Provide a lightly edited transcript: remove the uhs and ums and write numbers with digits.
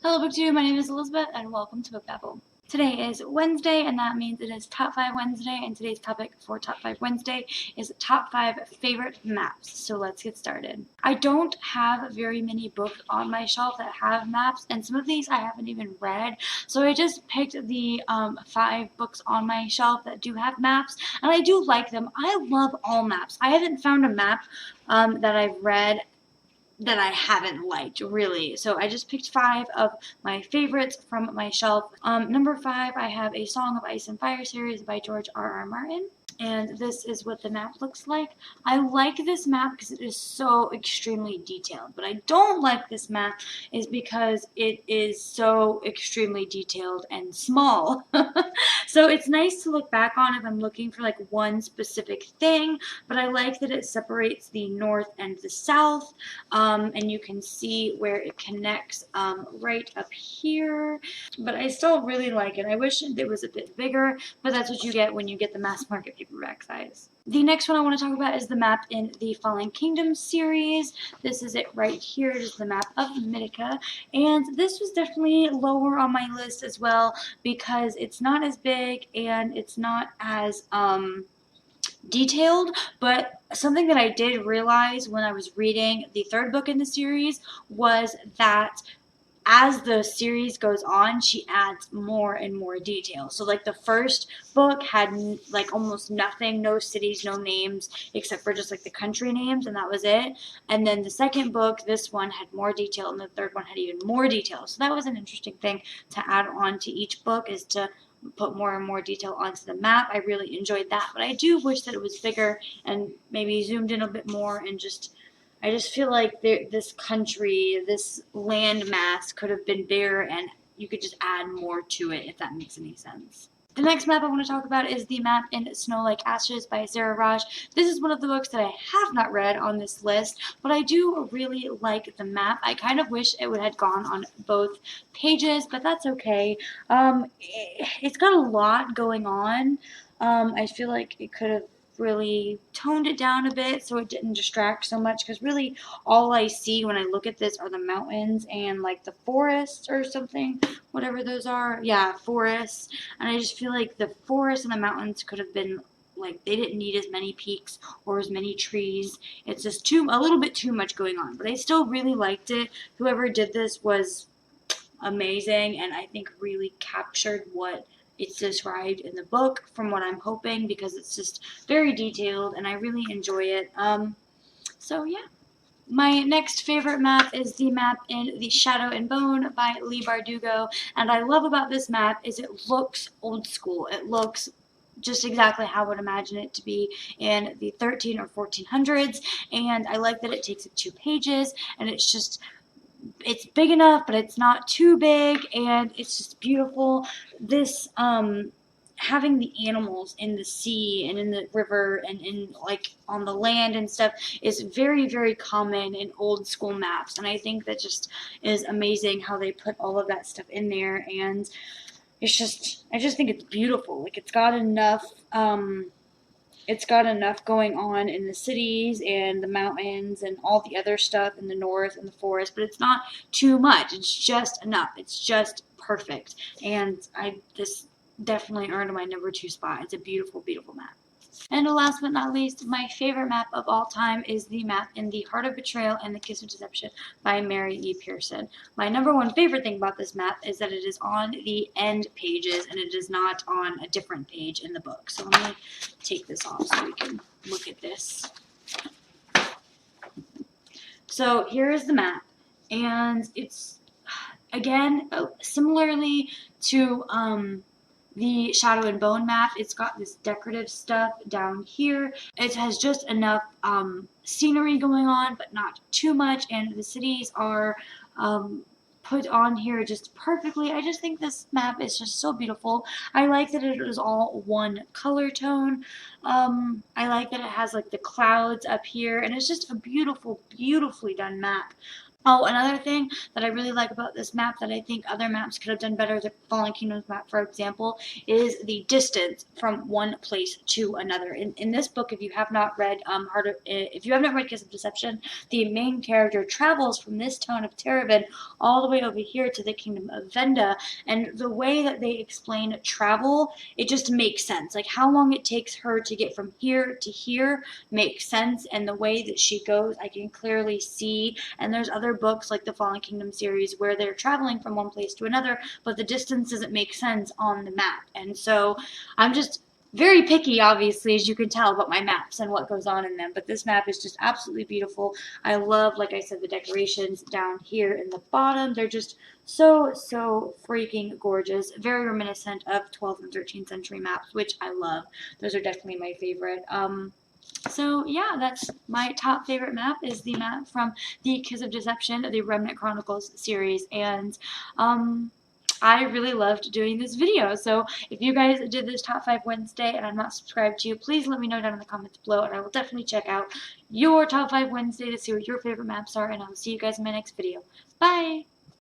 Hello BookTube, my name is Elizabeth and welcome to Book Babble. Today is Wednesday and that means it is Top 5 Wednesday, and today's topic for Top 5 Wednesday is Top 5 Favorite Maps. So let's get started. I don't have very many books on my shelf that have maps, and some of these I haven't even read. So I just picked the 5 books on my shelf that do have maps, and I do like them. I love all maps. I haven't found a map that I've read that I haven't liked, really. So I just picked 5 of my favorites from my shelf. Number 5, I have A Song of Ice and Fire series by George R.R. Martin. And this is what the map looks like. I like this map because it is so extremely detailed. But I don't like this map is because it is so extremely detailed and small. So it's nice to look back on if I'm looking for like one specific thing. But I like that it separates the north and the south. And you can see where it connects right up here. But I still really like it. I wish it was a bit bigger, but that's what you get when you get the mass market paperback size. The next one I want to talk about is the map in the Fallen Kingdom series. This is it right here. It is the map of Mythica, and this was definitely lower on my list as well because it's not as big and it's not as detailed. But something that I did realize when I was reading the 3rd book in the series was that as the series goes on, she adds more and more detail. So like the 1st book had like almost nothing, no cities, no names, except for just like the country names, and that was it. And then the 2nd book, this one had more detail, and the 3rd one had even more detail. So that was an interesting thing to add on to each book, is to put more and more detail onto the map. I really enjoyed that, but I do wish that it was bigger and maybe zoomed in a bit more, and I just feel like this country, this land mass could have been bigger and you could just add more to it, if that makes any sense. The next map I want to talk about is the map in Snow Like Ashes by Sarah Raj. This is one of the books that I have not read on this list, but I do really like the map. I kind of wish it would have gone on both pages, but that's okay. It's got a lot going on. I feel like it could have really toned it down a bit so it didn't distract so much, because really all I see when I look at this are the mountains and like the forests or something, whatever those are. Yeah, forests. And I just feel like the forests and the mountains could have been like, they didn't need as many peaks or as many trees. It's just a little bit too much going on, but I still really liked it. Whoever did this was amazing, and I think really captured what it's described in the book, from what I'm hoping, because it's just very detailed and I really enjoy it. So yeah. My next favorite map is the map in The Shadow and Bone by Leigh Bardugo, and I love about this map is it looks old school. It looks just exactly how I would imagine it to be in the 13 or 1400s, and I like that it takes up 2 pages, and it's big enough, but it's not too big, and it's just beautiful. This, having the animals in the sea and in the river and in, like, on the land and stuff is very, very common in old school maps, and I think that just is amazing how they put all of that stuff in there, and I just think it's beautiful. Like, it's got enough going on in the cities and the mountains and all the other stuff in the north and the forest, but it's not too much. It's just enough. It's just perfect. And this definitely earned my number 2 spot. It's a beautiful, beautiful map. And last but not least, my favorite map of all time is the map in The Heart of Betrayal and The Kiss of Deception by Mary E. Pearson. My number 1 favorite thing about this map is that it is on the end pages and it is not on a different page in the book. So let me take this off so we can look at this. So here is the map, and it's, again, similarly to the Shadow and Bone map, it's got this decorative stuff down here. It has just enough scenery going on, but not too much, and the cities are put on here just perfectly. I just think this map is just so beautiful. I like that it is all one color tone. I like that it has like the clouds up here, and it's just a beautiful, beautifully done map. Oh, another thing that I really like about this map that I think other maps could have done better, the Fallen Kingdoms map, for example, is the distance from one place to another. In this book, if you have not read if you have not read Kiss of Deception, the main character travels from this town of Terraven all the way over here to the kingdom of Venda, and the way that they explain travel, it just makes sense. Like how long it takes her to get from here to here makes sense, and the way that she goes, I can clearly see. And there's other books like the Fallen Kingdom series where they're traveling from one place to another, but the distance doesn't make sense on the map. And so I'm just very picky, obviously, as you can tell, about my maps and what goes on in them. But this map is just absolutely beautiful. I love, like I said, the decorations down here in the bottom. They're just so freaking gorgeous. Very reminiscent of 12th and 13th century maps, which I love. Those are definitely my favorite. So yeah, that's my top favorite map, is the map from the Kiss of Deception, the Remnant Chronicles series, and I really loved doing this video. So if you guys did this top 5 Wednesday and I'm not subscribed to you, please let me know down in the comments below, and I will definitely check out your top 5 Wednesday to see what your favorite maps are, and I will see you guys in my next video. Bye!